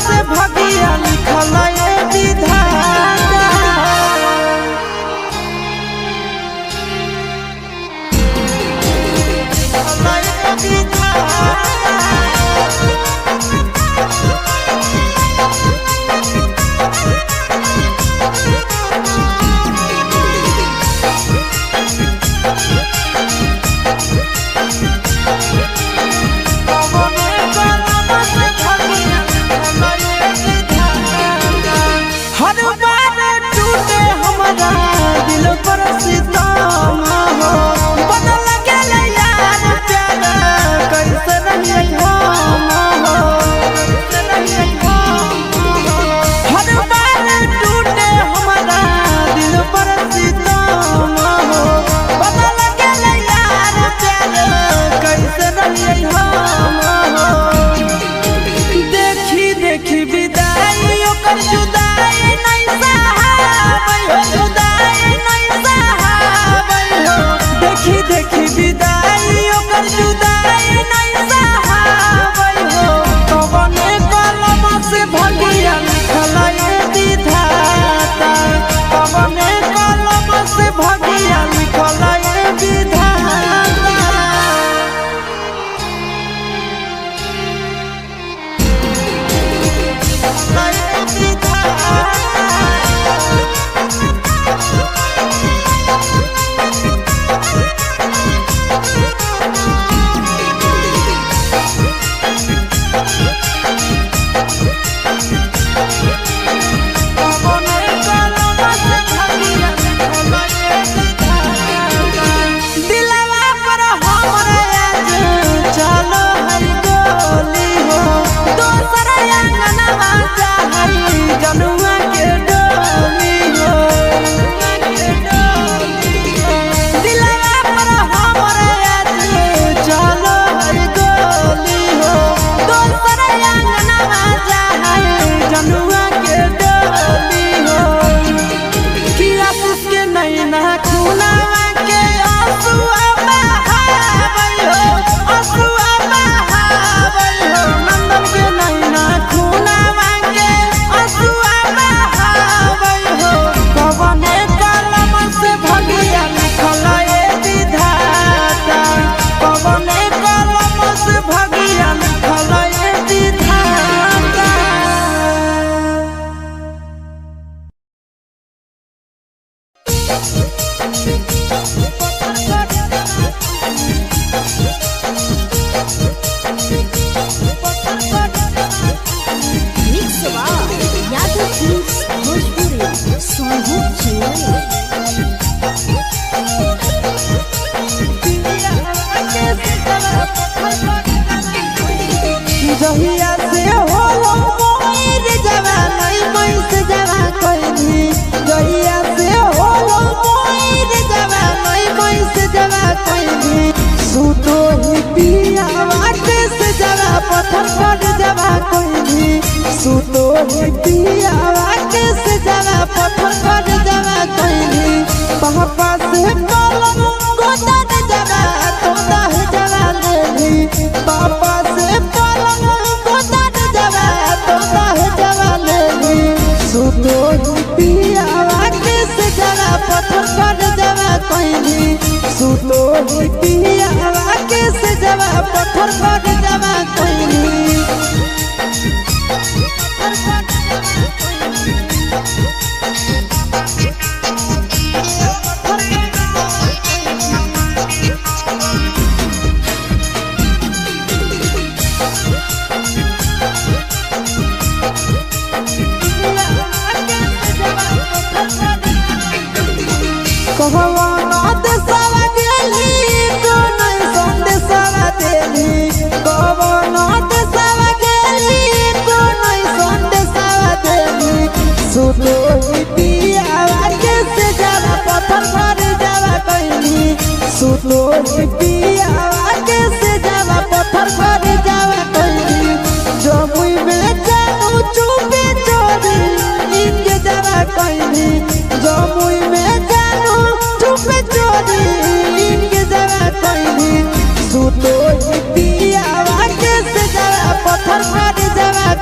से भगिया लिखल ये विधाता जहिया से होलो मोर जवान मैं से जवा कोई जहिया से होलो मोर जवान मैं से जवा कोई सुतो ही पिया वाटे से जवा पत्थर पर जवा कोई सुतो ही पिया वाटे से जवा पत्थर पर जवा कोई पापा से पलंग गोदा जवा तो दाह जवा ले पापा से सुतो पिया वाटे से जरा पत्थर पर जवा कोई सुतो पिया वाटे से जरा पत्थर पर जवा कोई सुतो पिया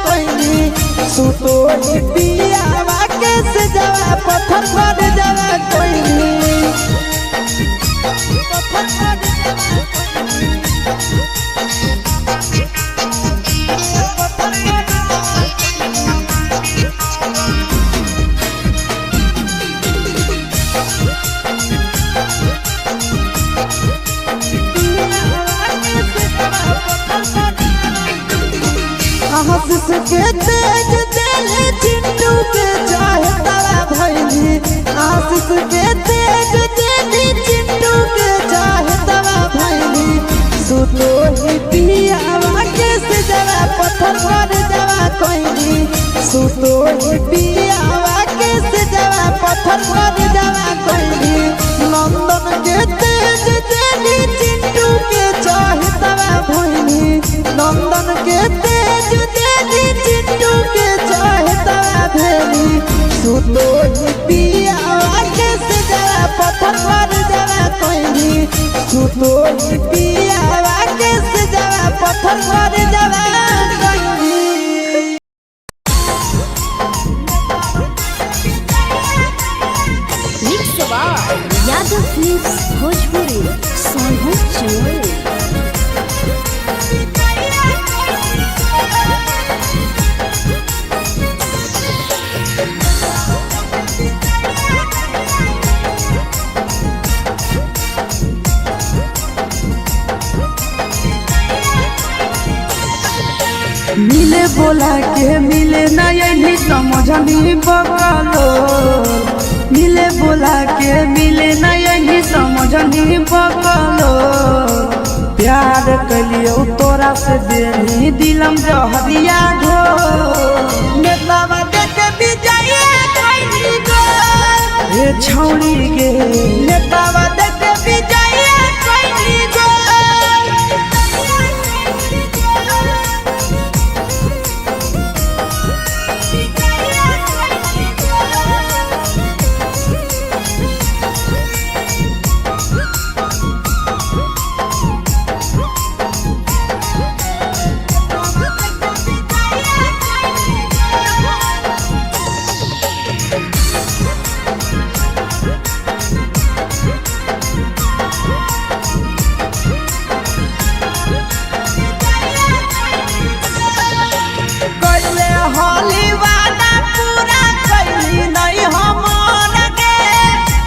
कोइनी सुतो ही पियावा के से जवा पत्थर पर जवा कोइनी आशीष के तेज दिल चिंटू के चाहे तवा भैली आशीष के तेज दिल चिंटू के चाहे तवा भैली सुतो ही पियावा के से जवा पत्थर पर जवा कोइनी सुतो ही पियावा के से जवा पत्थर पर जवा कोइनी नंदन के तेज दिल चिंटू के चाहे तवा भैली नंदन के तेज चिंटू के चाहे तवा भेली सुतो ही पियावा के से जवा पत्थर पर जवा कोइनी सुतो ही पियावा के से जवा पत्थर पर जवा कोइनी mix by Yadav films Bhojpuri Sonu Chandel मिले बोला के मिले ना यही समझनी बकलो मिले बोला के मिले ना यही समझनी बकलो प्यार कलियो तोरा से देनी दिलम जहरिया घो नेतावा देख विजय कोइनी गो ए छौड़ी गे नेतावा देख विजय कोइनी गो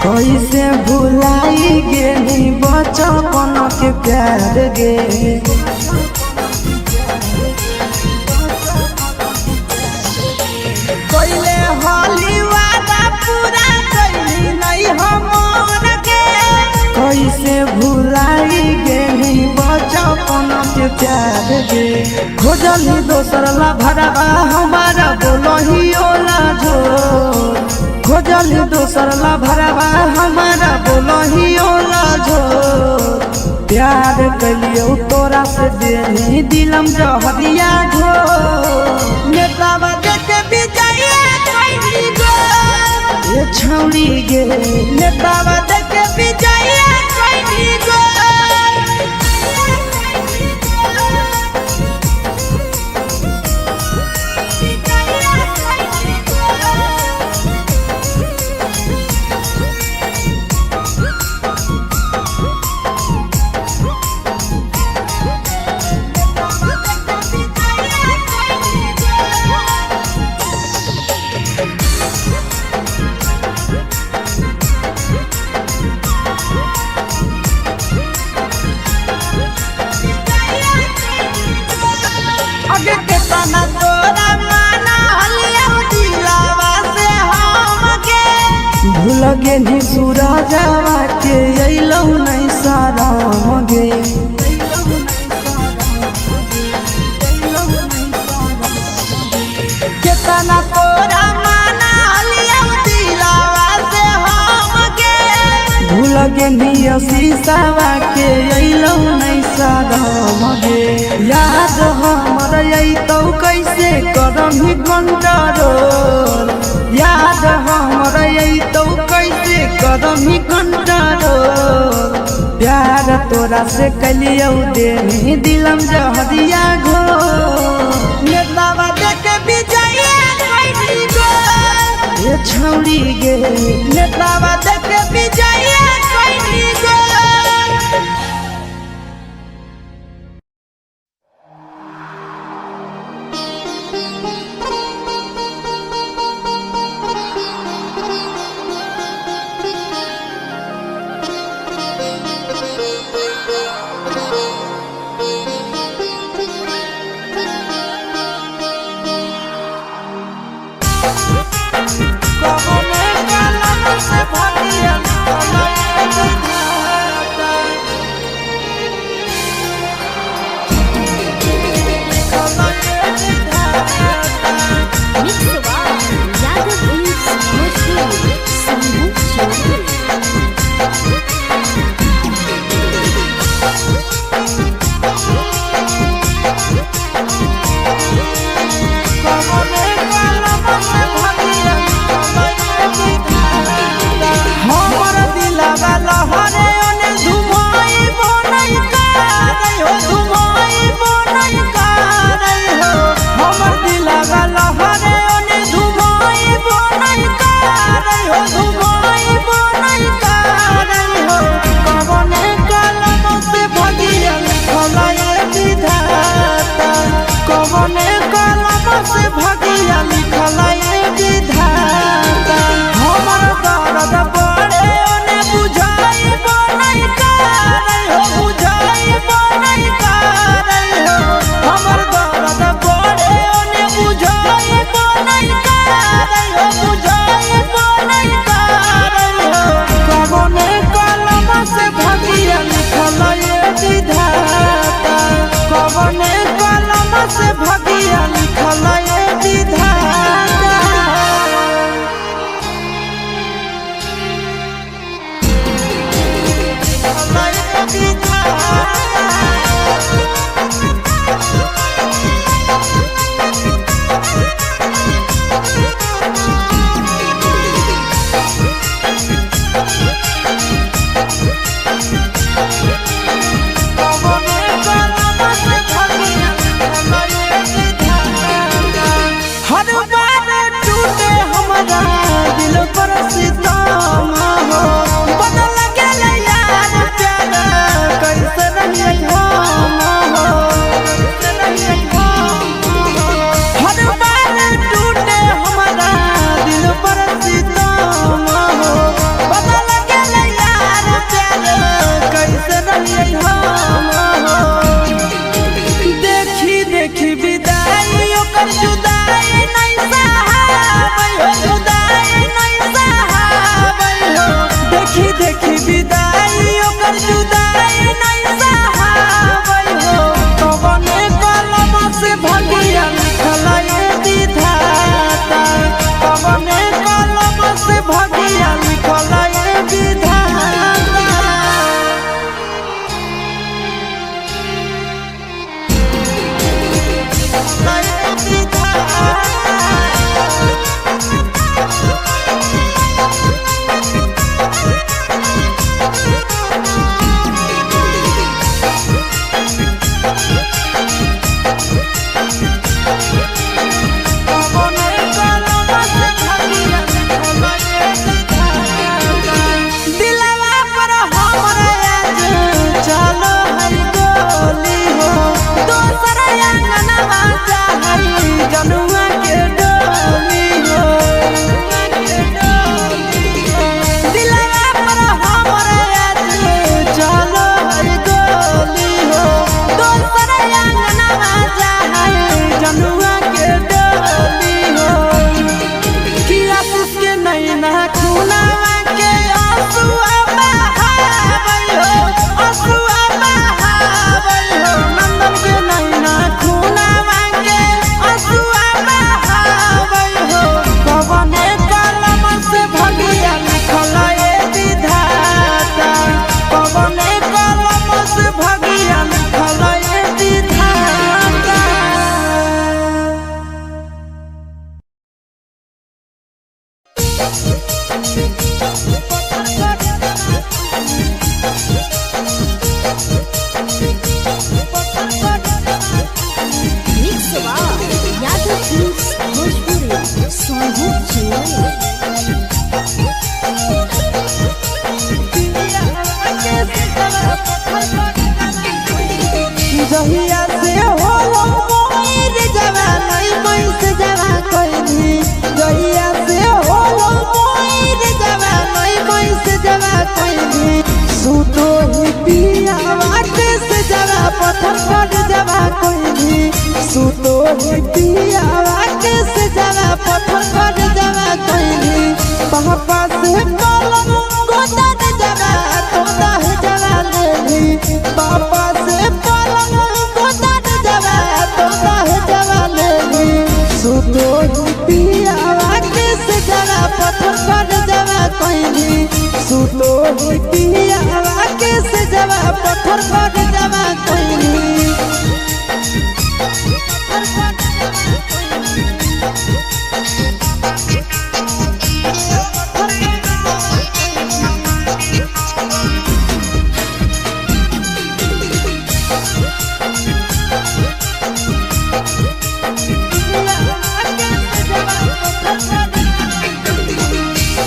कैसे भुलाई गेली बचपन के प्यार गे कैले होली वादा पूरा कैली नहीं हमर के कैसे भुलाई गेली बचपन के प्यार गे खोजली दोसर ला भरवा हमारा बोलही ओला झोर खोजली दोसर ला भरवा हमारा बोलही ओला झोर प्यार कलियो तोरा से देनी दिलम जहरिया घोर नेतावा देख विजय कोइनी गो ये छौड़ी गे नेतावा देख विजय कोइनी गो भूल गे सूरजवा के अइलौ नहीं सारा गे केतना तोरा माना लियौ दिलावा से हम गे भूल गे शीशावा के अइलौ नहीं सारा गे याद हमर अइतौ कैसे करमही कंट्रोल याद हमर अइतौ कैसे करमही कंट्रोल प्यार तोरा से कलियौ देनी दिलम जहरिया घो नेतावा देख छौड़ी गे नेतावा देखे विजय कैनी गे। Mix Yaga Films Bhojpuri Sonhu Chennai ही पियावा के से जवा पत्थर पर जवा कोई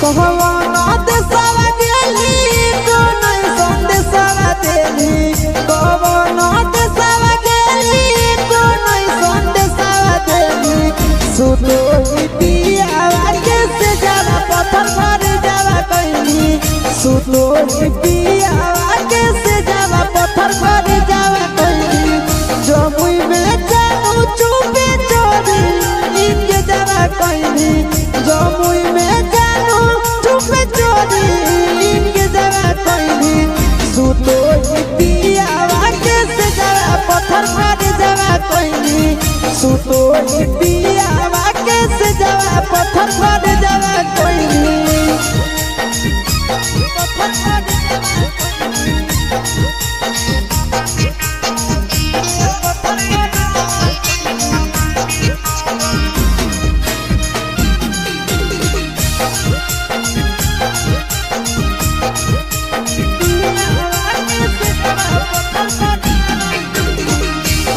कहवाना देशवा गेली तो नहीं संदेशवा देली कहवाना देशवा गेली तो नहीं संदेशवा देली सुतो ही पियावा के से जवा पत्थर पर जवा कहली सुतो ही पियावा के से जवा पत्थर पर जवा कहली जमुई में जाऊं चुपे चोरी इनके जवा कहली जमुई में चोरी इनके जगह कहली सुतो ही पियावा के से जगह पत्थर पर जगह कहली सुतो ही पियावा के से जगह पत्थर पर जगह कहली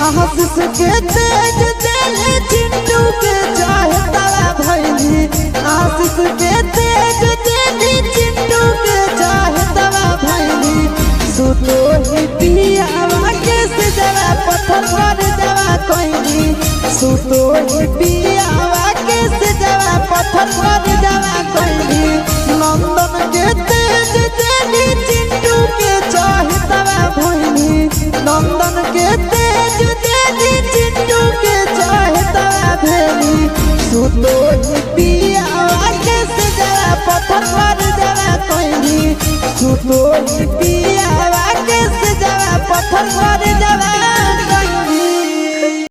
आशीष के तेज दिले चिंटू के चाहे तवा भैली आशीष के तेज दिले चिंटू के चाहे तवा भैली सुतो ही पियावा के से जवा पत्थर पर जवा कहली सुतो ही पियावा के से जवा पत्थर पर जवा कहली नंदन के तेज दिले चिंटू के चाहे तवा भैली नंदन के तेज चिंटू के चाहे तवा भेली सुतो ही पियावा के से जवा पत्थर पर जवा कहली सुतो ही पियावा के से जवा पत्थर पर जवा कहली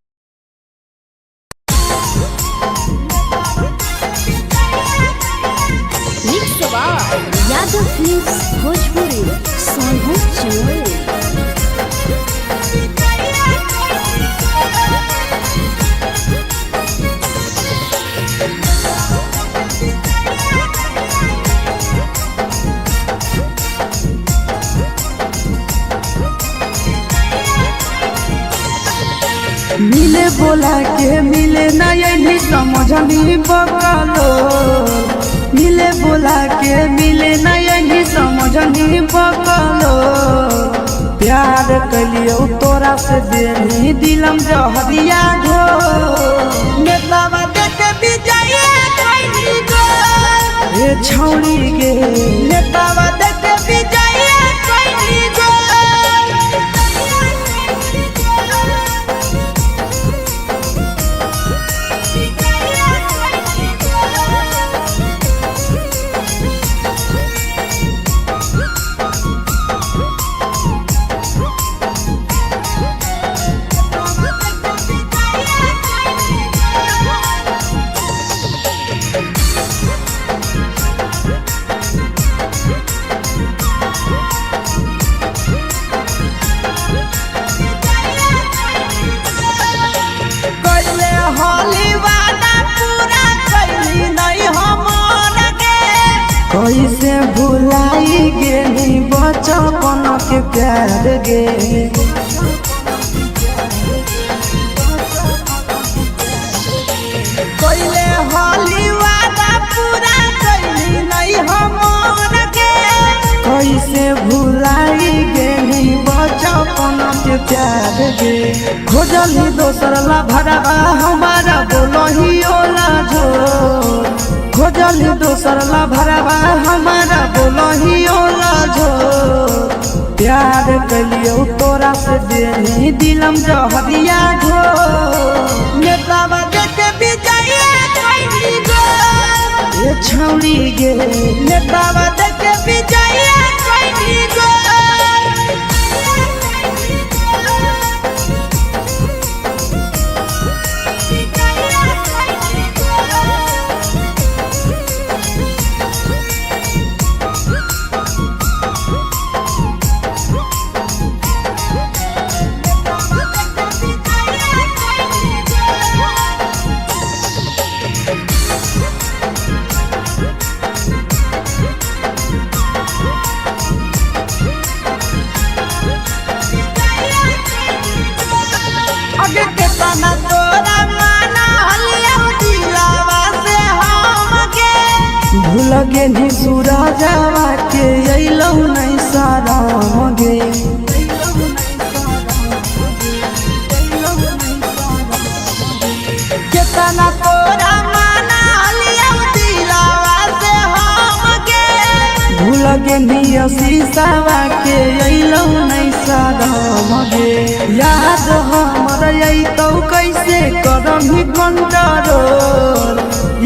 यादव फिल्म्स भोजपुरी सोनू चंद्र मिले बोला के मिले ना यही समझनी बकलो मिले बोला के मिले ना यही समझनी बकलो प्यार कलियो तोरा से देनी दिलम जहरिया घो नेतावा देखे विजय कहली गो ए छौड़ी गे नेतावा देखे विजय कहली गो कैसे भुलाई गेली बचपन के प्यार गे कैले हाली वादा पूरा कैली नहीं हमर गे कैसे भुलाई गेली बचपन के प्यार गे खोजली दोसर ला भरवा हमारा बोलही ओला जो खोजली दोसर ला भरवा हमारा बोलही ओला जो प्यार कलियो तोरा से देनी दिलम जहरिया घो नेतावा देखे विजय कहली गो ए छौड़ी गे नेतावा देखे विजय कहली गो आगे के तना तोरा माना हलिया दिलावा से हमके भूल गे नी सूरजवा के अइलौ नहीं साराम गे। केतना तोरा माना हलिया दिलावा से हमके भूल गे नी शीशावा के अइलौ नहीं साराम गे। याद हमर अइतौ कैसे करमही कंट्रोल,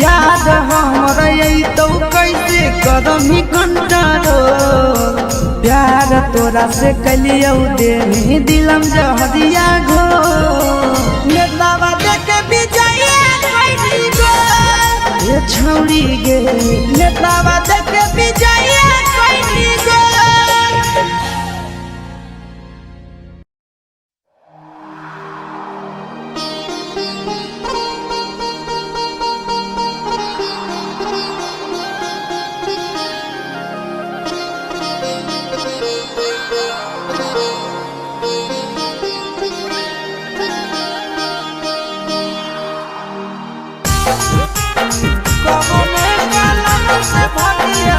याद हमर अइतौ कैसे करमही कंट्रोल। प्यार तोरा से कलियौ देनी दिलम जहरिया घो। नेतावा देखे विजय कैली गो ये छौड़ी गे नेतावा देखे विजय कैली गो। कौने कलम से भगिया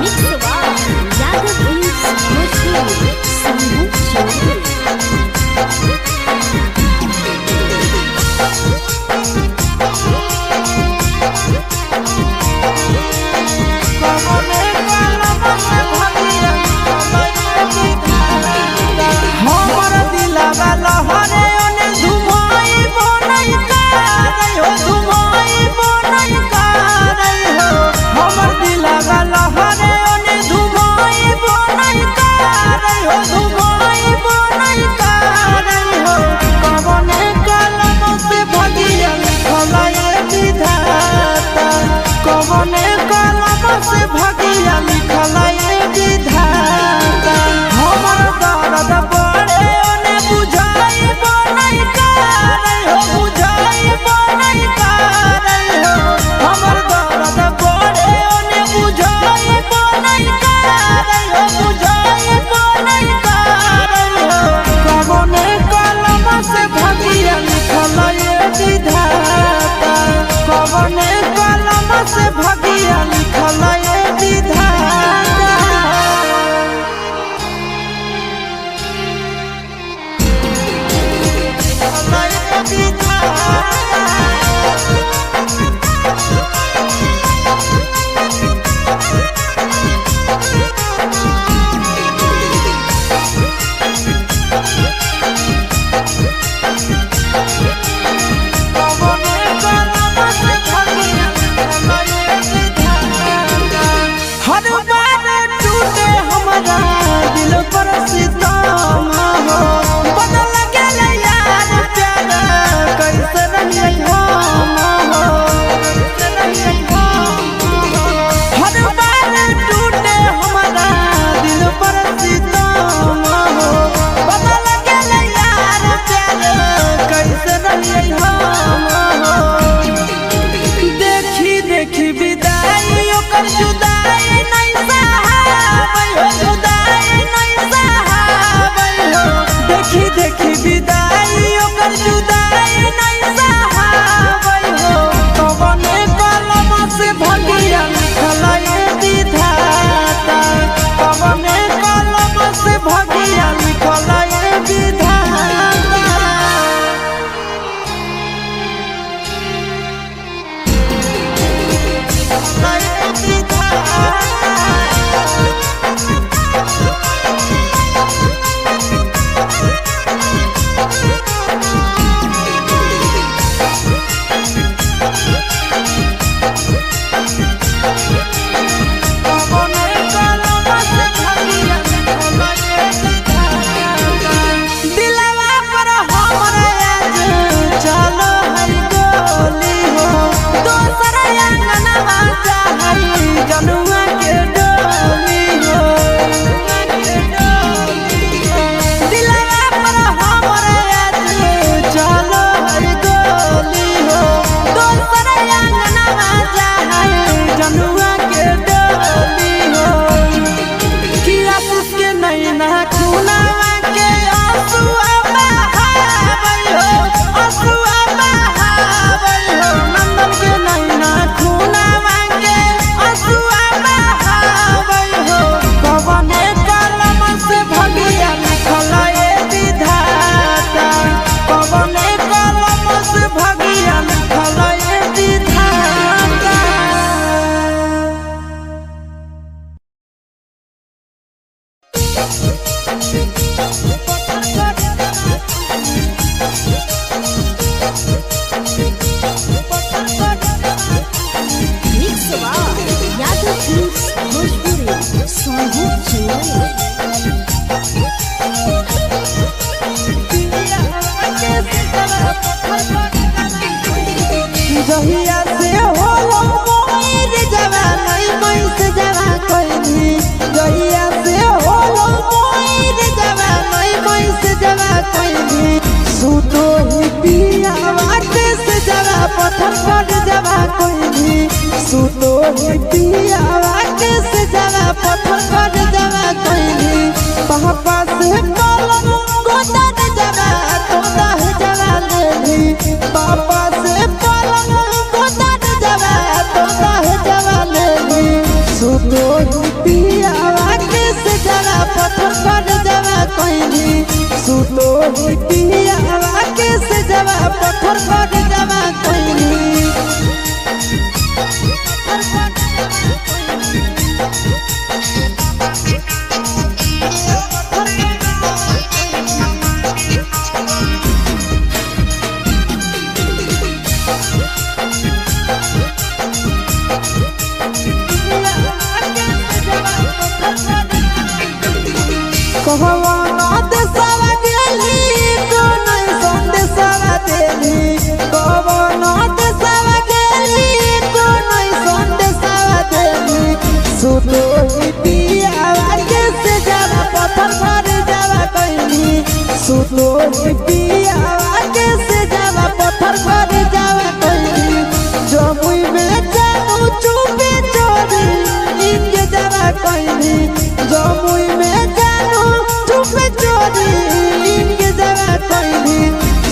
मिक्सवा यादव फिल्म्स भोजपुरी सोनू चौधरी। कौने कलम से भगिया हमर दिलवा लहरे ओने धुमाई बनई कारी हो धुमाई बनई कारी हो। हमर दिलवा लहरे ओने धुमाई बनई कारी हो धुमाई बनई कारी हो। कौने कलम से भगिया लिखलए विधाता कौने कलम से भगिया लिखलए विधाता। हमर दर्द बड़े ओने बुझाई बनई कारी हो बुझाई बनई कारी हो। हमर दर्द बड़े ओने बुझाई बनई कारी हो बुझाई बनई कारी हो। कौने कलम से भगिया लिखलए विधाता कौने कलम से भगिया लिखलए विधाता। हर बार टूटे हमारा दिल पर सितम हो बदल गेल यार प्यार कैसे रहिए हम हो कैसे रहिए हम हो। हर बार टूटे हमारा दिल पर सितम हो बदल गेल यार प्यार कैसे रहिए हम हो। देखी देखी विदाई ओकर जुदाई नहीं सहाबै हो जुदाई Mix Bar, Yadav Films Bhojpuri, Sohu Chowdhury। जहिया से होलो मोर जवान मैस जवा कोइनी जहिया से होलो मोर जवान मैस जवा कोइनी सुतो ही पिया वाटे से जवा पत्थर पर जवा कोइनी सुतो ही पिया वाटे से जवा पत्थर पर जवा कोइनी पापा से पलंग गोदा जवा तोदा जवा लेली पापा से पलंग सुतो पिया वाके से जरा पत्थर पर जवा कोइनी सुतो पिया वाके से जरा पत्थर पर जवा कोइनी कहवाना देशवा गेली तो नहीं संदेशवा देली कहवाना देशवा गेली तो नहीं संदेशवा देली सुतो ही पिया वाके से जरा पत्थर पर जवा कोइनी सुतो ही पिया वाके से जरा पत्थर पर जवा कोइनी जमुई में जानू चुपे चोरी इनके जवा कोइनी जमुई में चुपे चोरी इनके जरा कोइनी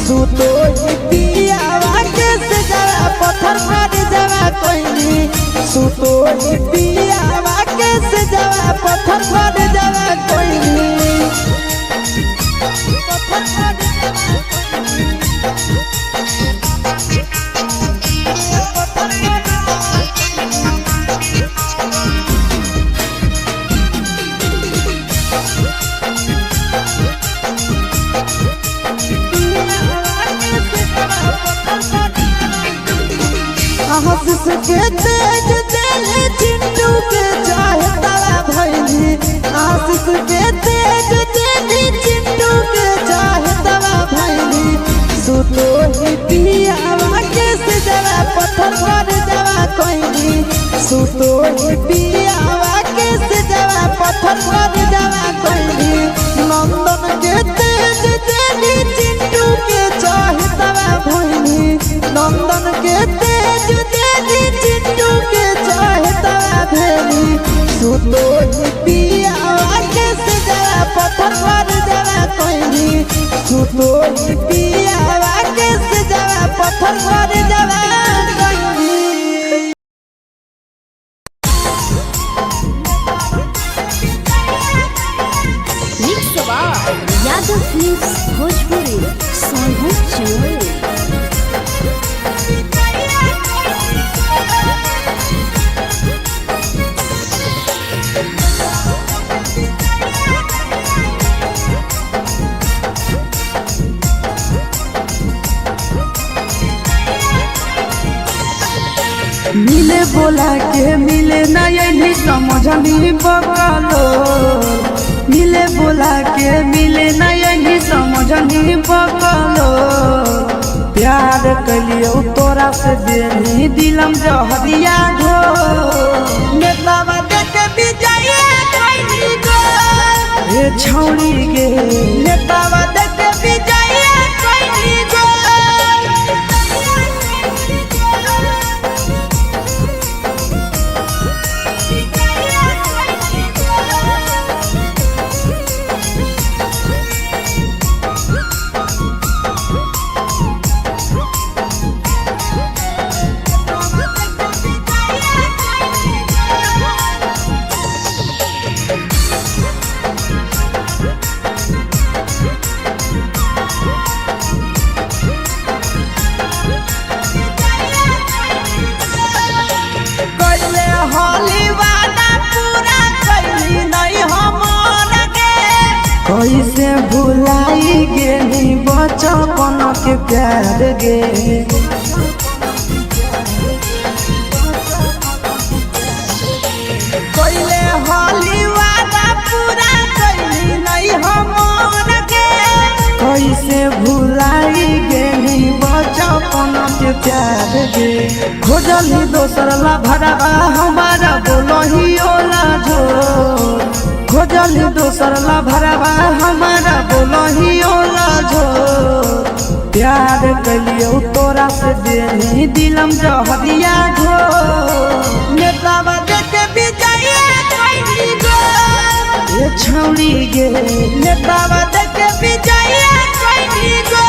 सुतो ही पिया वाके से जरा पत्थर पर जवा कोइनी सुतो ही पिया वाके से जरा पत्थर पर जवा कोइनी आशीष के तेज दिल चिंटू के चाहे तारा भैली आशीष के तेज दिल चिंटू के चाहे तारा भैली सुतो ही पिया वाके से जरा पत्थर पर जवा कोइनी सुतो ही पिया वाके से जरा पत्थर पर जवा कोइनी नंदन के तेज दिल चिंटू के चाहे तारा भैली नंदन के तेज चिंटू के चाहे तारा भेली सुतो ही पिया वाके से जरा पत्थर पर जवा कोइनी सुतो ही पिया वाके से जरा पत्थर पर जवा कोइनी Mix Bar, Yadav Films Bhojpuri, Sohu Chowdhury। मिले बोला के मिले नहीं समझनी बकलो मिले बोला के मिले नहीं समझनी बकलो प्यार कलियो तोरा से देनी दिलम जहरिया घो नेतावा देख विजय कोइनी गो ए छौरी गे नेतावा देख विजय कोइनी गो कैसे भुलाई गेली बचपन के प्यार गे। कोइले होली वादा पूरा कैली नहीं हमर के। कैसे भुलाई गेली बचपन के प्यार गे। खोजली दोसर ला भरवा हमारा बोलही ओला जो। खोजली दोसर ला भरवा हमारा बोलही ओला जो। प्यार कलियो तोरा से देनी दिलम जहरिया घो। नेतावा देखे विजय कैली गो। ये छौड़ी गे नेतावा देखे विजय कैली गो।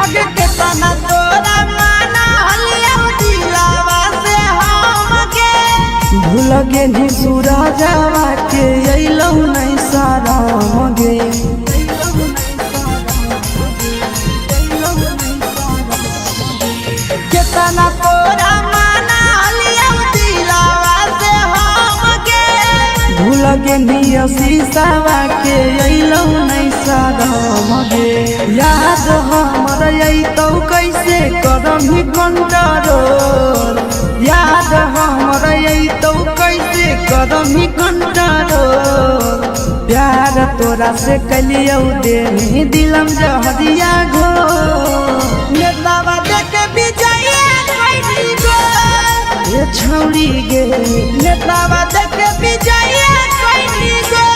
आगे के तना तोरा माना हलिया दिलावा से हमके। भूल गेली सूरजवा के अइलौ नहीं सारा गे। केतना तोरा माना हलिया दिलावा से हमके। भूल गेली शीशावा के अइलौ नहीं सारा गे। याद हमर अइतौ कैसे करही कंट्रोल। याद हमर अइतौ कैसे करही कंट्रोल। प्यार तोरा से कलियौ देनी दिलम जहरिया घो। नेतावा देखे विजय कैली गो। ये छौड़ी गे नेतावा देखे विजय कैली गो।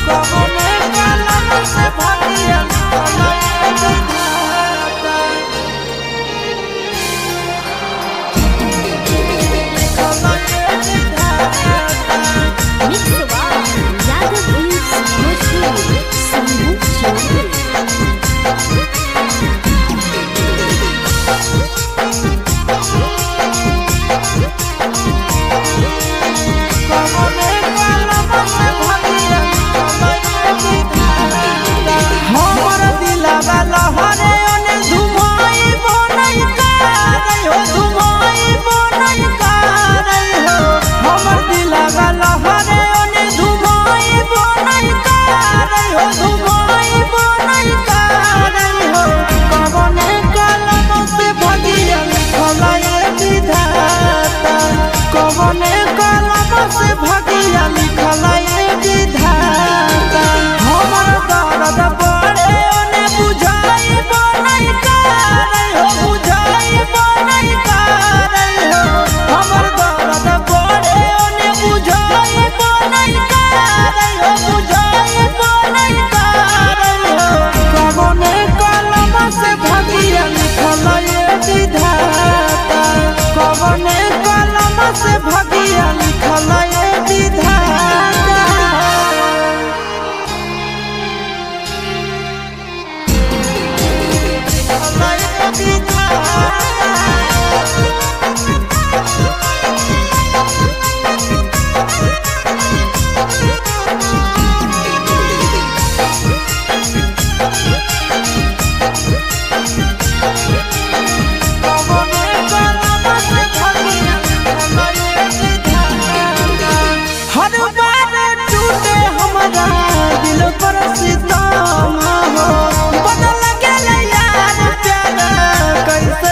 कबने कलम से भगिया मिक्स बार यादव फिल्म्स भोजपुरी सोनू चौधरी। कबने कलम से भगिया हमर दिलवा लहरे ओने धुमाई बनई कारी हो। धुमाई बनई कारी हो। हमर दिलवा लहरे ओने धुमाई बनई कारी हो। धुमाई बनई कारी हो। कबने कलम से भगिया लिखलाए विधाता। कबने कलम से भगिया लिखलाए विधाता। हमर दर्द बड़े ओने बुझाई बनई कारी हो। बुझाई बनई कारी हो। हमर दर्द बड़े ओने बुझाई बनई कारी हो। बुझाई बनई कारी हो। कबने कलम से भगिया लिखलाए विधाता। कबने कलम से भगिया लिखलाए विधाता। लिखलाए विधाता। कबने कलम से भगिया लिखलाए विधाता। हर बार टूटे हमारा दिल पर सितम हो। बदल गेल यार प्यार कैसे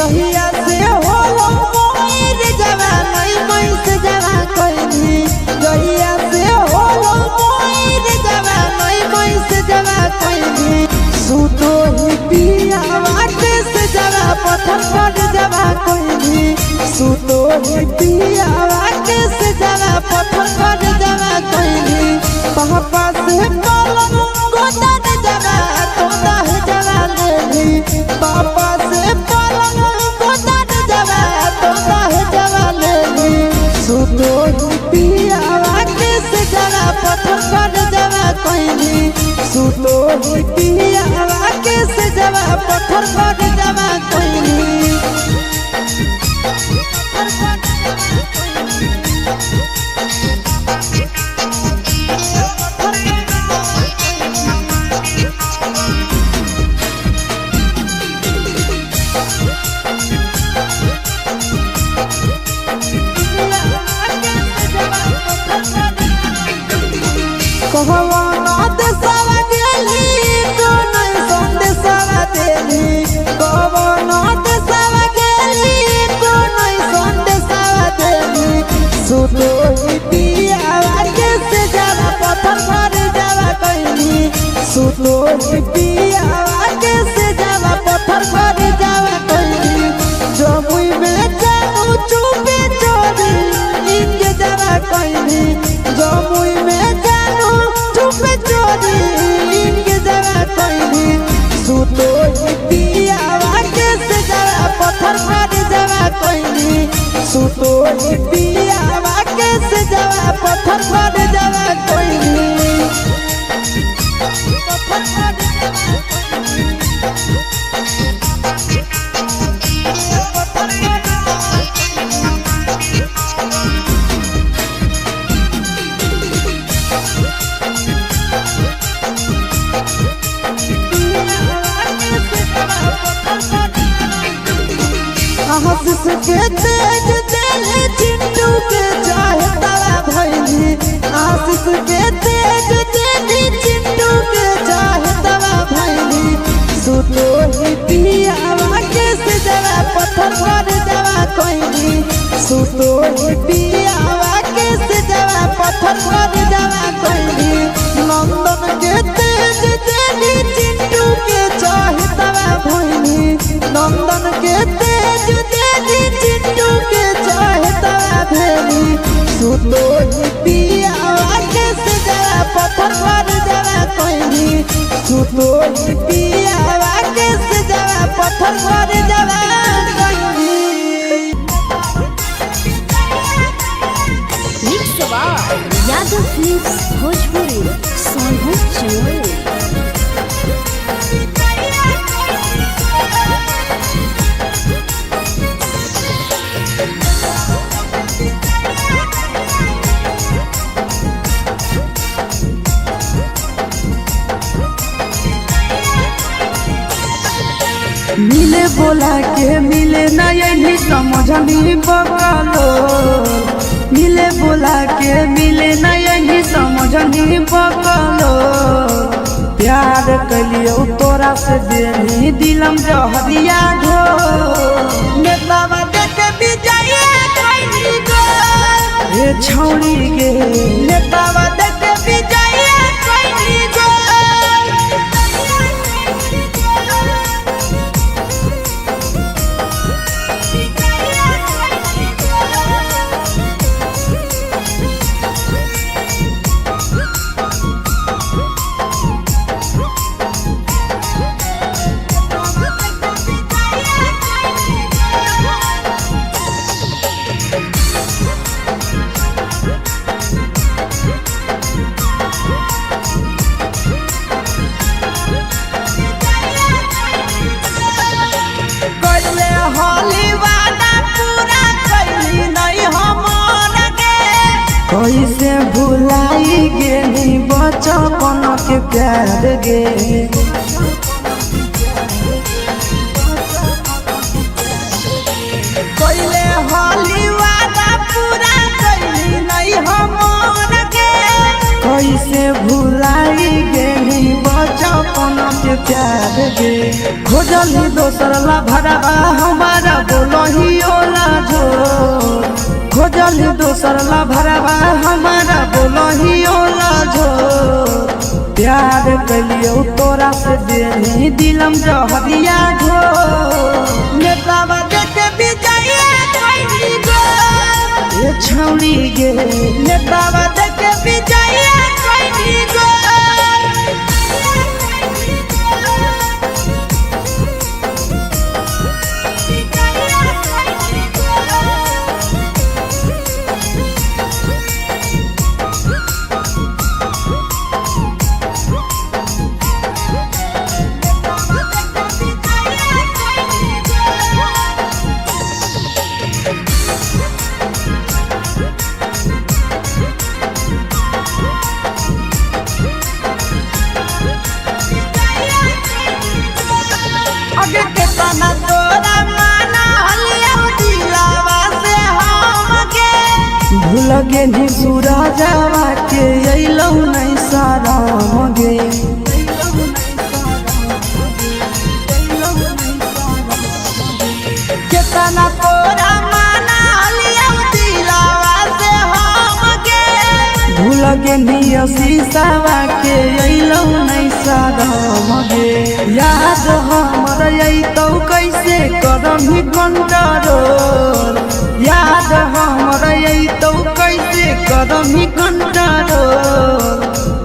जहिया से होलो मोर जवान मैस जवा कोइनी जहिया से होलो मोर जवान मैस जवा कोइनी सुतो ही पिया वाटे से जवा पत्थर पर जवा कोइनी सुतो ही पिया वाटे से जवा पत्थर पर जवा कोइनी पापा से पलंग गोदा जवा तोदा जवा लेनी पापा से पलंग गोदा जवा तोदा जवा लेनी सुतो ही पिया वाटे से जवा पत्थर पर जवा कोइनी सुतो ही पिया वाटे से जवा पत्थर पर जवा कोइनी कहवाना देशवा गेली तो नहीं संदेशवा देली कहवाना देशवा गेली तो नहीं संदेशवा देली सुतो ही पिया वाटे से जवा पत्थर पर जवा कोइनी सुतो ही पिया वाटे से जवा पत्थर पर जवा कोइनी जमुई में जानू चुपे चोरी इनके जवा कोइनी जमुई में चुपे चोरी इनके जवा कोइनी सुतो ही पिया वाटे से जवा पत्थर पर जवा कोइनी सुतो ही पिया वाटे से जवा पत्थर पर जवा कोइनी आशीष के तेज दिल चिंटू के चाहे तारा भैली आशीष के तेज दिल चिंटू के चाहे तारा भैली सुतो ही पिया वाटे से जवा पत्थर पर जवा कोइनी सुतो ही पिया वाटे से जवा पत्थर पर जवा कोइनी नंदन के तेज दिल चिंटू के चाहे तारा भैली नंदन के तेज चिंटू के चाहे तारा भेली सुतो ही पिया वाटे से जवा पत्थर पर जवा कोइनी सुतो ही पिया वाटे से जवा पत्थर पर जवा कोइनी मिक्स बार यादव फिल्म्स भोजपुरी सोनू चौहान। मिले बोला के मिले ना यही समझनी बकलो मिले बोला के मिले ना यही समझनी बकलो प्यार कलियो तोरा से देनी दिलम जहरिया ढो नेतावा देखे विजय कोइनी गो हे छौड़ी गे नेतावा देखे विजय कोइनी गो कैसे भुलाई गेली बचपन के प्यार गे कैले हाली वादा पूरा कैली नहीं हमर के कैसे भुलाई गेली बचपन के प्यार प्यार गे खोजली दोसर ला भरवा हमारा बोलही ओला झोर खोजली दोसर ला भरवा हमारा बोलही ओला झोर प्यार कलियो तोरा से देनी दिलम जहरिया झोर नेतावा देखे विजया कोई गो ये छौड़ी गे नेतावा देखे विजया कोई गो आगे के तना तोरा माना हलिया दिलावा से हमके भूल गे नी सूरजवा के अइलौ नहीं सारा गे केतना तोरा माना हलिया दिलावा से हमके भूल गे नी शीशावा के अइलौ नहीं सारा गे याद हमर अइतौ कैसे करमी कंट्रोल याद हमर अइतौ कैसे करमी कंट्रोल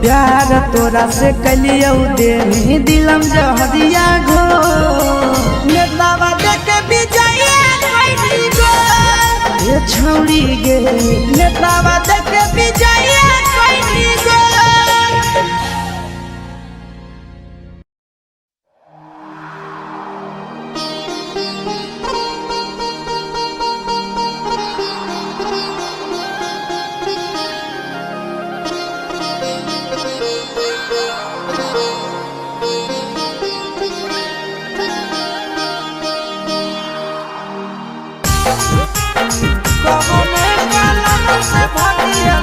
प्यार तोरा से कलियौ देनी दिलम जहरिया घोर नेतावा देखे विजया कोई गो ये छौड़ी गे नेतावा देखे विजया कोई गो कबने काला से भागिया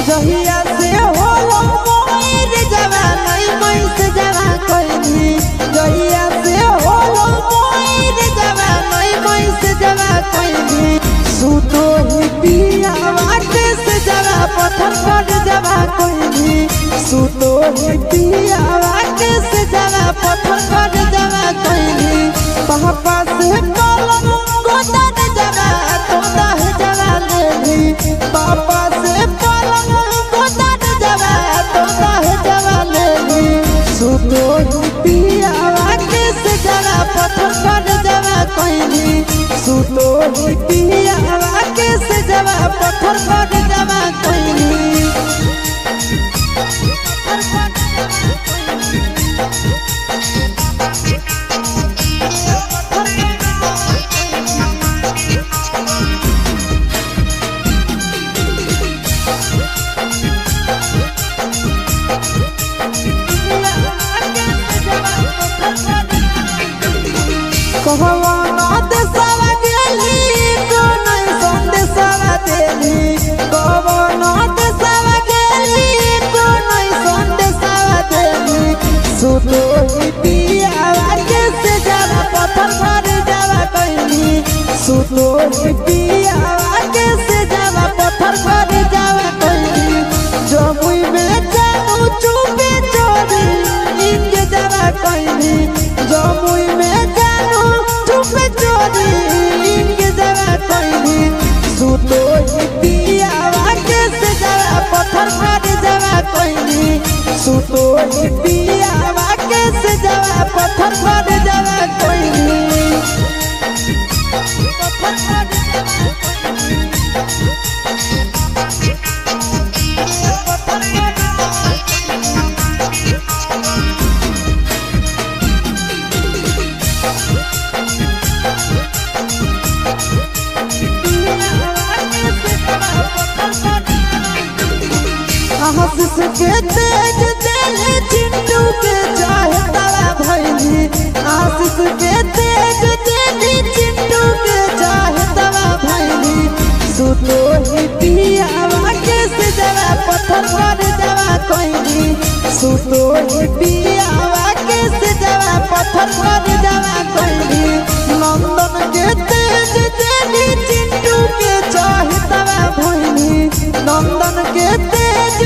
जहिया से होलो मोर जवानी मैस जवा कोइनी जहिया से होलो मोर जवानी मैस जवा कोइनी सुतो ही पिया वाटे से जवा पत्थर पर जवा कोइनी सुतो ही पिया वाटे से जवा पत्थर पर जवा कोइनी पापा से कलम गोदन जवा तोदा जवा लेनी पापा से सुतो पिया वाटे से जरा पत्थर पर जवा कोइनी सुतो पिया वाटे से जरा पत्थर पर जवा कोइनी कहवाना देशवा गेली तो नहीं संदेशवा देली कहवाना देशवा गेली तो नहीं संदेशवा देली सुतो ही पिया वाटे से जरा पत्थर पर जवा कोइनी सुतो ही पिया वाटे से जरा पत्थर पर जवा कोइनी जमुई में जानू चुपे चोरी इनके जवा कोइनी जमुई में चुपे चोरी इनके जवा कोइनी सुतो ही पिया वाटे से जरा पत्थर पर जवा कोइनी सुतो ही पिया वाटे से जरा पत्थर पर जवा कोइनी आशीष के तेज दिल चिंटू के चाहे तारा भैली आशीष के तेज दिल चिंटू के चाहे तारा भैली सुतो ही पिया वाटे से जरा पत्थर पर जवा कोइनी सुतो ही पिया वाटे से जरा पत्थर पर जवा कोइनी नंदन के तेज दिल चिंटू के चाहे तारा भैली नंदन के तेज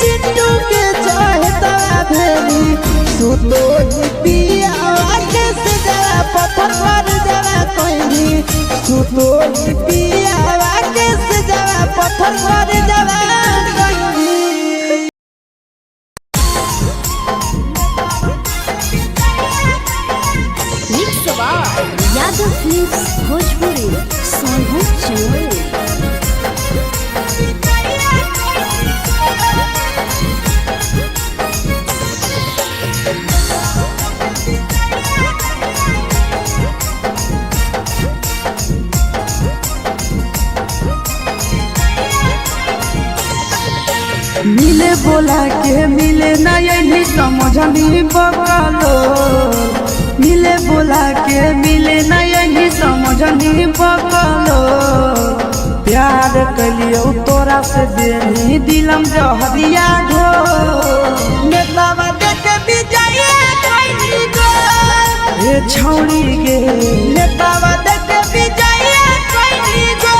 चिंटू के चाहे तारा भेली सुतो ही पिया वाटे से जरा पत्थर पर जवा कोइनी सुतो ही पिया वाटे से जरा पत्थर पर जवा कोइनी यादव फिल्म्स भोजपुरी सोनू चौरे मिले बोला के मिले ना यही समझनी बकलो मिले बोला के मिले ना यही समझनी बकलो प्यार कलियो तोरा से देनी दिलम जहरिया ढो नेतावा देखे विजय कैली गो ये छौड़ी गे नेतावा देखे विजय कैली गो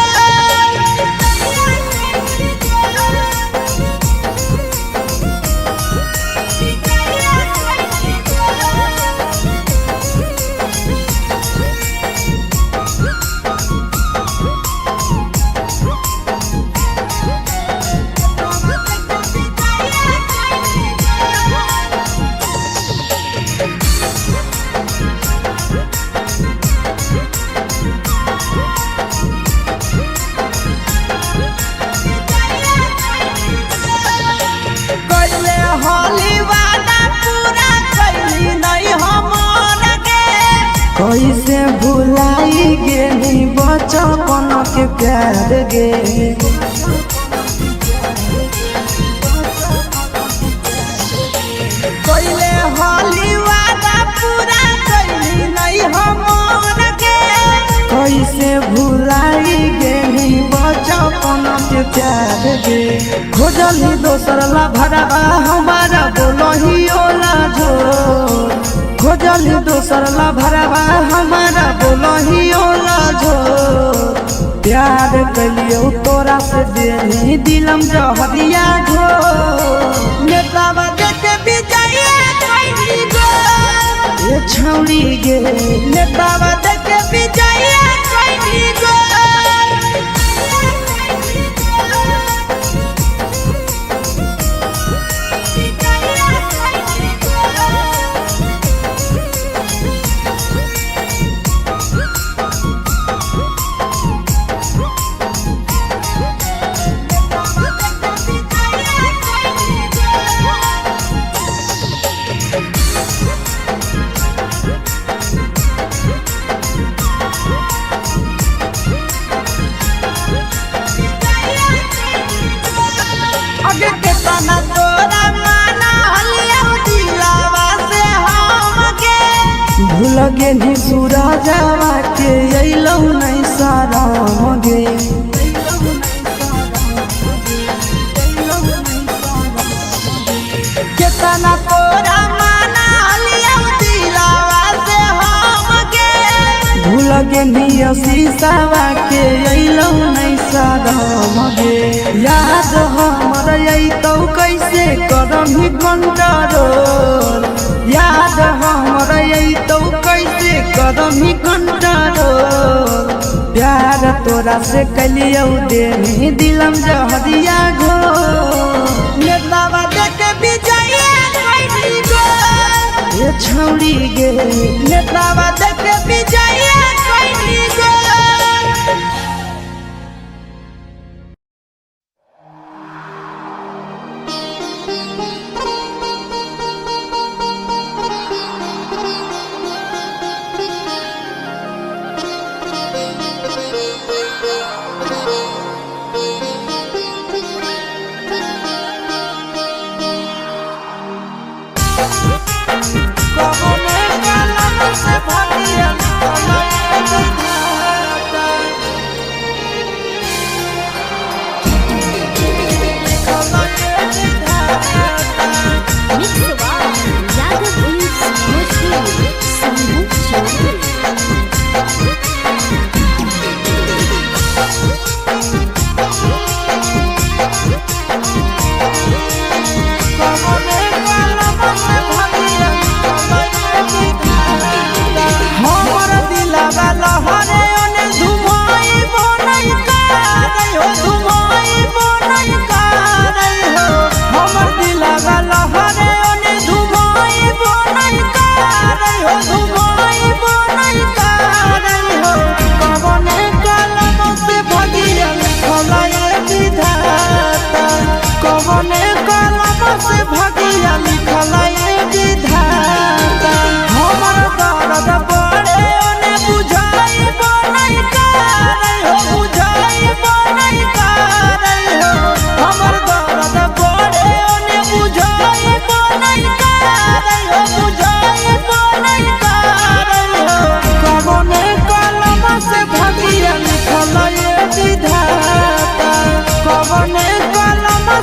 कैसे भुलाई गेली बचपन के प्यार गे कैले होली वादा पूरा कैली नहीं हमर के कैसे भुलाई गेली बचपन के प्यार गे खोजली दोसर ला भरवा हमारा बोलही ओला जो खोजली दोसर ला भरवा हमारा बोलही ओला जो प्यार कलियो तोरा से देनी दिलम जहरिया ढो नेतावा देखे विजय कैली गो ये छौड़ी गे नेतावा देखे विजय कैली गो भूल गेली सूरजवा के अइलौ नहीं सारा गे केतना तोरा माना लिया दिलावा से हम गे भूल गेली शीशावा के अइलौ नहीं सारा गे याद हमर अइतौ कैसे करमी कंट्रोल याद हमर अइतौ कैसे करमी कंट्रोल प्यार तोरा से कलियो देनी दिलम जहरिया घो नेतावा देखे विजय कैली गो ये छौड़ी गे नेतावा देखे विजय कैली गो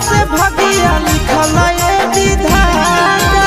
से भगिया लिखल ये विधाता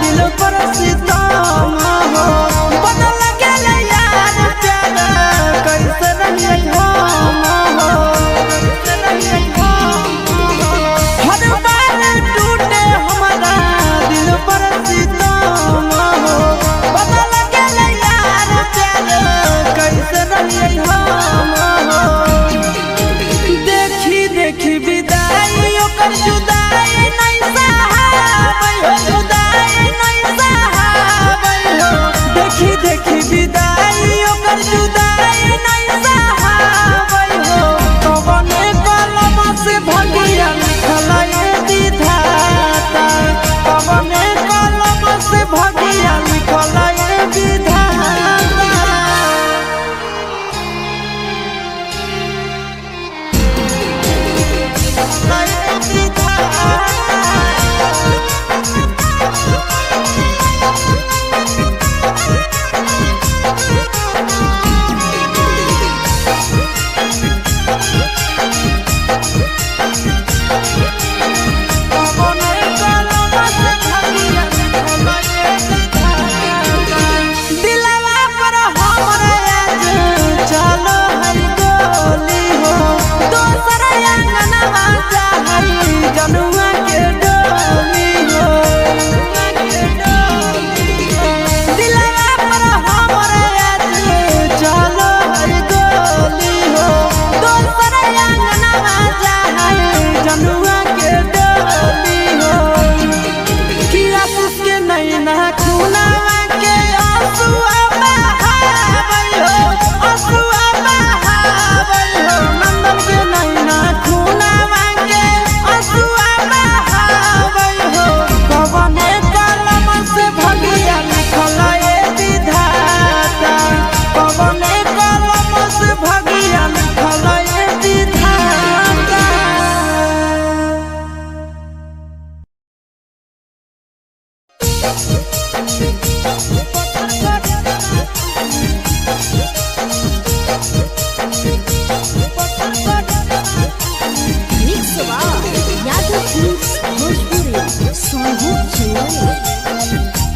दिल पर सितम हो बदल गेले यार प्यार कैसे रहिए हम हो हर बार टूटे हमारा दिल पर सितम हो बदल गेले यार प्यार कैसे रहिए हम हो देखी देखी विदाई ओकर जुदाई नहीं सहाबै हो जुदाई नहीं सहाबै हो देखी देखी विदाई ओकर जुदाई नहीं सहाबै हो कवने कलम से भगिया लिखल ये विधाता कवने कलम से भगिया लिखल ये विधाता जनुआ के डोली हो दिलवा पर हमरे आज चलो है गोली हो दोसर अंगनवा जाए जनुआ के डोली हो कि आंसू के नैना खुनावा के आंसुआ बहाबै हो आंसुआ बहाबै हो नंदन के नैना खुनावा के आंसुआ बहाबै हो कवने कलम से भगिया लिखल ये विधाता कवने कलम से भगिया लिखल ये विधाता mix by Yadav films Bhojpuri Sonu Chandra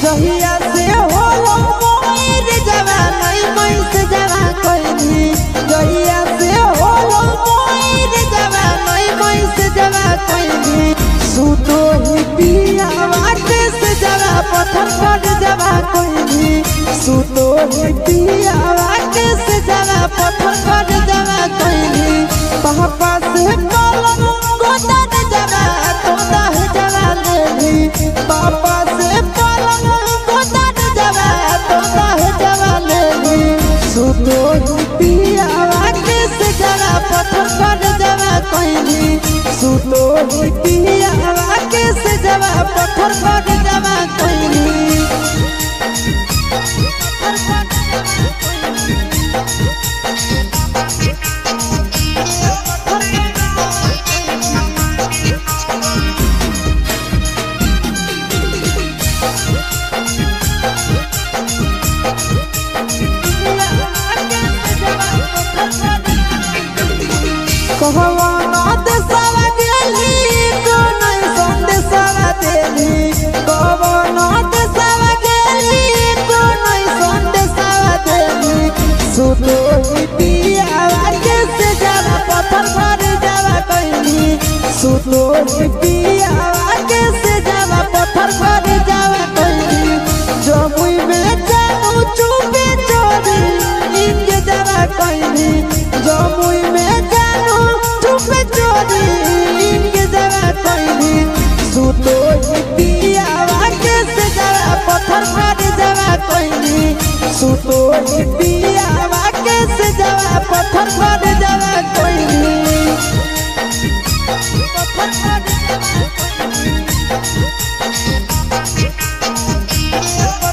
जहिया से होलो मोर जवानी मैस जवा कोइनी जहिया से होलो मोर जवानी मैस जवा कोइनी सुतो ही पिया वाटे से जवा पत्थर पर जवा कोइनी सुतो ही पिया वाटे से जवा पत्थर पर जवा कोइनी पापा से कलम गोदा जवा तोदा जवा लेनी पापा से सुतो पिया वाटे से जरा पत्थर पर जवा कोइनी सुतो पिया वाटे से जरा पत्थर पर जवा कोइनी कहवाना देशवा गेली को नहीं संदेशवा देली कहवाना देशवा गेली को नहीं संदेशवा देली सुतो पिया वाटे से जरा पत्थर पर जवा कोइनी सुतो पिया वाटे से जरा पत्थर पर जवा कोइनी जमुई में जानू चुपे चोरी इनके जवा कोइनी जमुई में जानू चुपे चोरी इनके जवा कोइनी सुतो पिया वाटे से जरा पत्थर पर जवा कोइनी सुतो ही पियावा के से जवा पत्थर पर जवा कोई नहीं पत्थर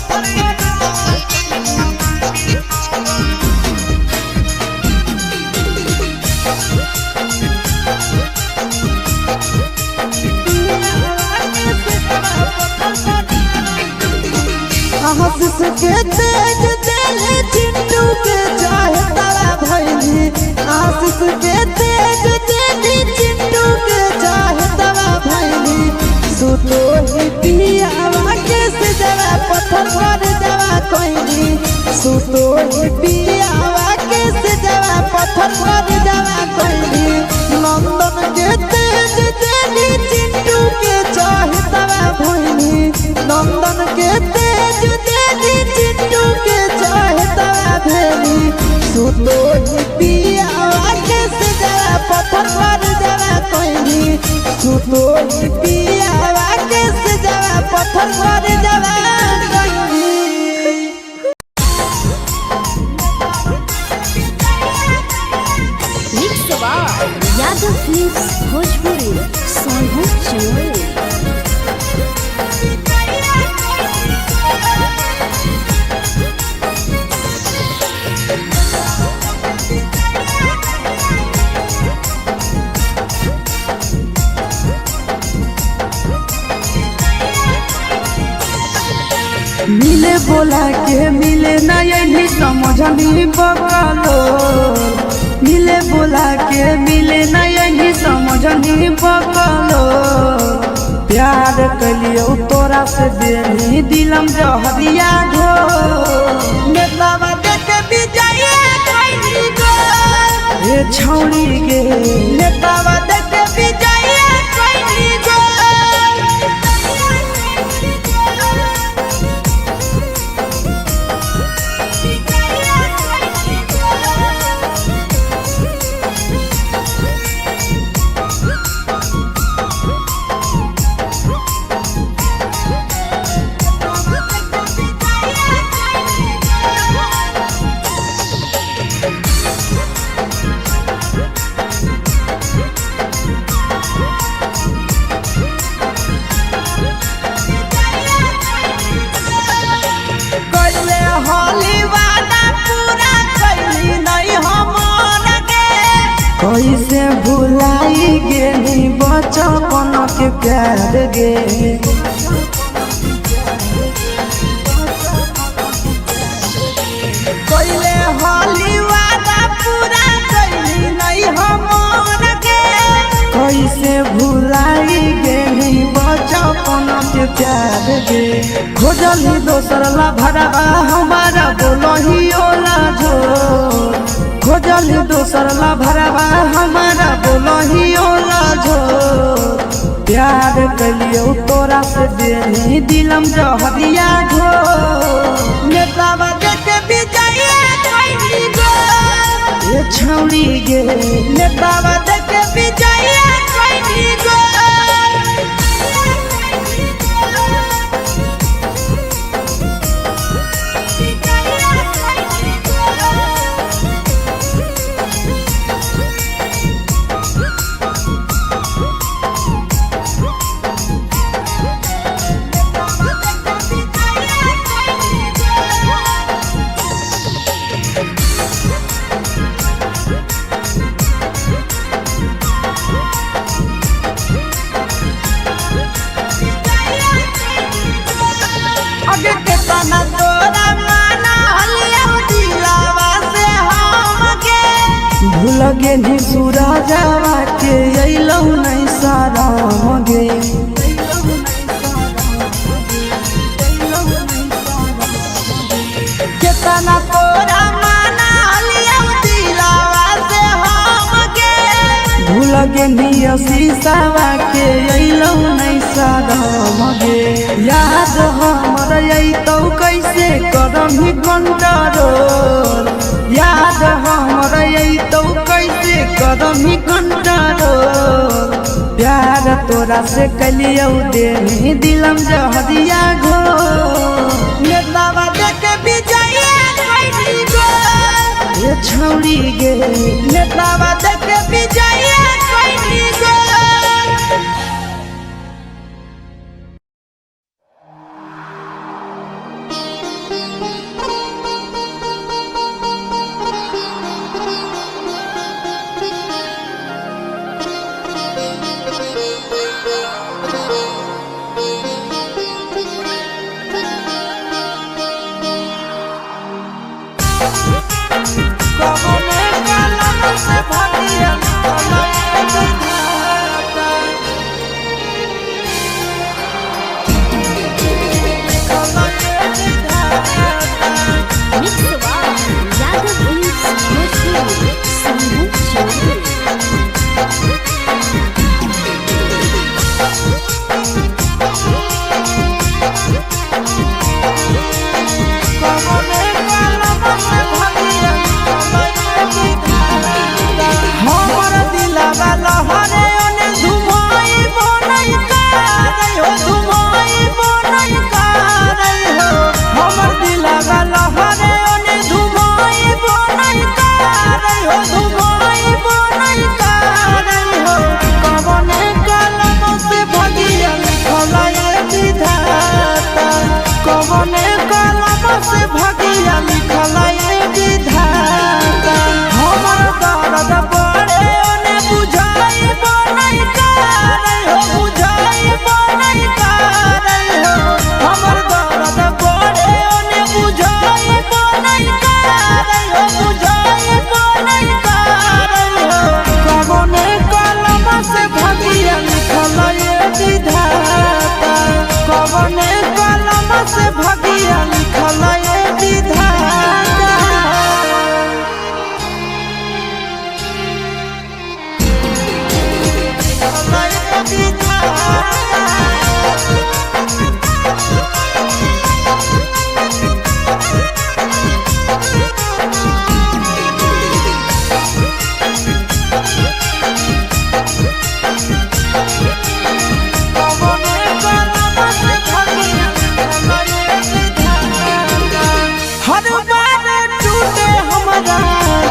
पर आशीष के तेज दिल चिंटू के चाहे तारा भैली आशीष के तेज दिल चिंटू के चाहे तारा भैली सुतो ही पियावा के से जवा पत्थर पर जवा कोई सुतो ही पियावा के से जवा पत्थर पर जवा कोई नंदन के तेज दिल चिंटू के चाहे तारा भैली नंदन के तेज चिंटू के चाहे तारा भेली सुतो ही पियावा के से जवा पत्थर पर जवा कोई सुतो ही पियावा के से जवा पत्थर पर जवा कोई मिक्स बार यादव फिल्म्स भोजपुरी सोनू चंद्र। मिले बोला के मिले ना यही समझनी बकलो मिले बोला के मिले ना यही समझनी बकलो प्यार कलियो तोरा से देनी दिलम जहरिया घो नेतावा देखे विजय कोई गो ये छौड़ी गे नेतावा देखे विजय कोई गो कैसे भुलाई गेली बचपन के प्यार गे कोइले होली वादा पूरा कैली नहीं हमर के कैसे भुलाई गेली बचपन के प्यार गे खोजली दोसर ला भरवा हमारा बोलही ओला जो खोजली दोसर ला भरवा हमारा बोलही ओला जो प्यार कलियो तोरा से देनी दिलम जहरिया घो नेतावा देखे विजय कोई गो ये छौड़ी गे नेतावा देखे विजय कोई गो भूल गेली सूरजवा के अइलौ नहीं सारा गे केतना तोरा माना लिया दिलावा से हम गे भूल गेली शीशावा के अइलौ नहीं सारा गे याद हमर अइतौ कैसे करमी कंट्रोल याद हमर अइतौ कैसे करमी कंट्रोल प्यार तोरा से कलियौ देनी दिलम जहरिया घो नेतावा देखे विजय छौड़ी गे नेतावा देखे विजय कैनी गो कबने कलम से भगिया मिक्सवा यादव हिल्स भोजपुरी सोनू चौधरी। हमर दिलवा लहरे ओने धुमाई बनई कारई हो धुमाई बनई कारई हो हमर दिलवा लहरे ओने धुमाई बनई कारई हो धुमाई बनई कारई हो कबने कलम से भगिया लिखलए विधाता कबने कलम से भगिया लिखलए विधाता हमर दर्द बड़े ओने बुझाई बनई कारई हो बुझाई बनई कारई हो हमर दर्द बड़े ओने बुझाई बनई कारई हो बुझाई बनई कारई हो कबने कलम से भगिया लिखलए विधाता कबने कलम से भगिया लिखलए विधाता हर बार टूटे हमारा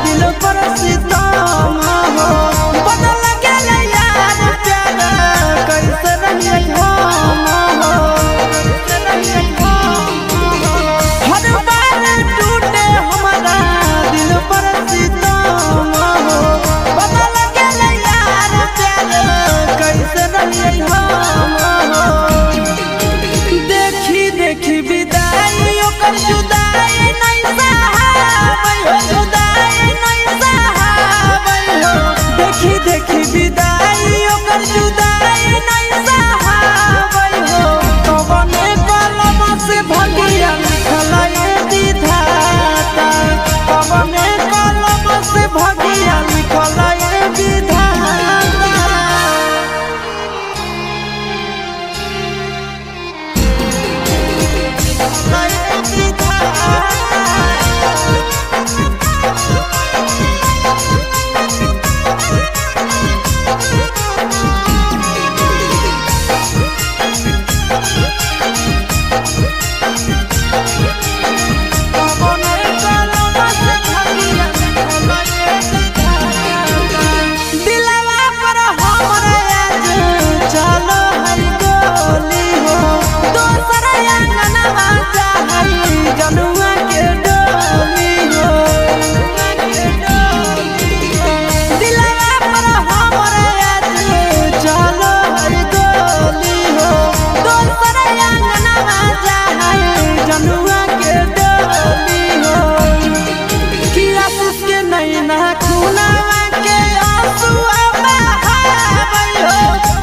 दिल पर सितम हो बदल गेल यार प्यार कैसे रहिए हम हो कैसे रहिए हम हर बार टूटे हमारा दिल पर सितम हो बदल गेल यार प्यार कैसे रहिए हम हो देखी देखी विदाई ओकर जुदाई नहीं सहाबै हो जुदाई नहीं सहाबै हो देखी देखी विदाई ओकर जुदाई नहीं सहाबै हो कबने कलम से भगिया लिखलए विधाता कबने कलम से भगिया लिखलए विधाता दिलवा पर हमरे आज चलो हई गोली हो दोसर अंगनवा चाहई जनुआ के डोली हो दिलवा पर हमरे आज चलो हई गोली हो दोसर अंगनवा चाहई जनुआ के डोली हो कि आशीष के नैना खुनावा के आंसुआ बहाबै हो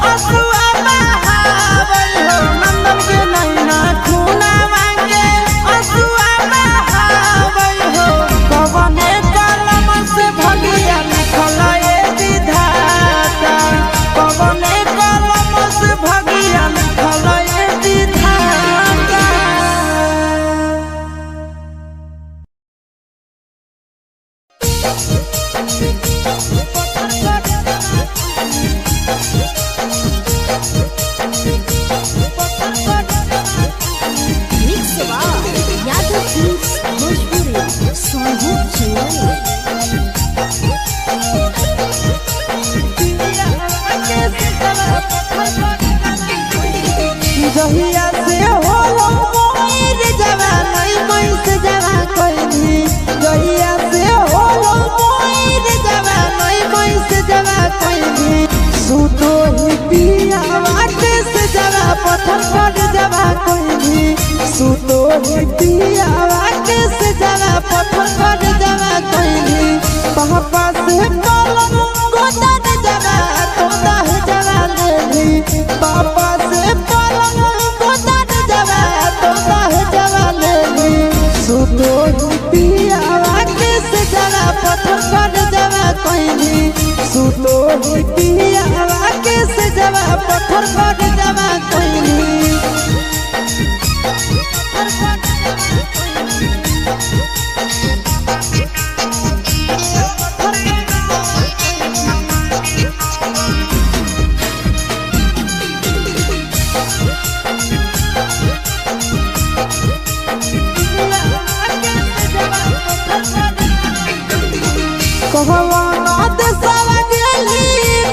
आंसुआ बहाबै हो नंदन के नैना खुनावा के आंसुआ बहाबै हो कबने कलम से भगिया लिखलए विधाता कबने कलम से भगिया लिखलए विधाता मिक्सवा यादव हिल्स भोजपुरी सोनू चौधरी। ही पियावा के से जवा पत्थर पर जवा कोई पापा से पलंग गोदा जवा तोदा है जवा लेली पापा से पलंग गोदा जवा तोदा है जवा लेली सुतो ही पियावा के से जवा पत्थर पर जवा कोई सुतो ही पियावा के से जवा पत्थर पर जवा कोई कहवाना देशवा गेली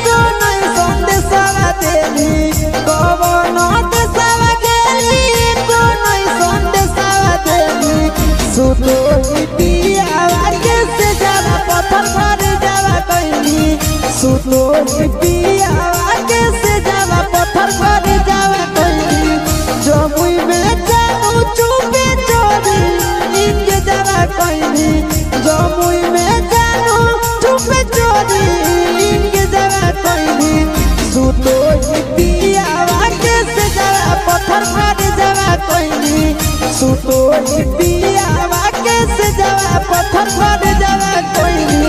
तो नहीं संदेशवा देली कहवाना देशवा गेली तो नहीं संदेशवा देली सुतो ही पियावा के से जवा पत्थर पर जवा कहली सुतो ही पियावा के से जवा पत्थर पर जवा कहली जमुई में जानू चुपे चोरी इनके जवा कहली जमुई में चुपे चोरी इनके जवा कोई सुतो ही पियावा के से जवा पत्थर पर जवा कोई सुतो ही पियावा के से जवा पत्थर पर जवा कोई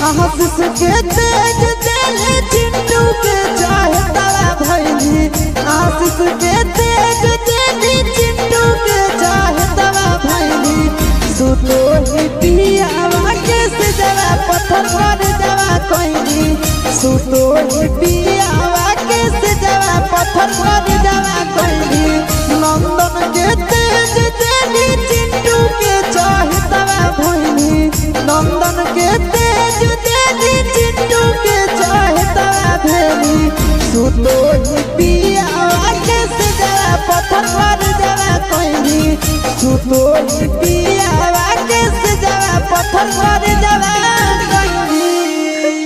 आशीष के तेज दिल चिंटू के चाहे तारा भैली आशीष के तेज दिल चिंटू के चाहे तारा भैली सुतो ही पियावा के से जवा पत्थर पर जवा कोई सुतो ही पियावा के से जवा पत्थर पर जवा कोई नंदन के तेज दिल चिंटू के चाहे तारा भैली नंदन के तेज चिंटू के चाहता भेली सुतो ही पियावा के से जवा पत्थर पर जवा कोई सुतो ही पियावा के से जवा पत्थर पर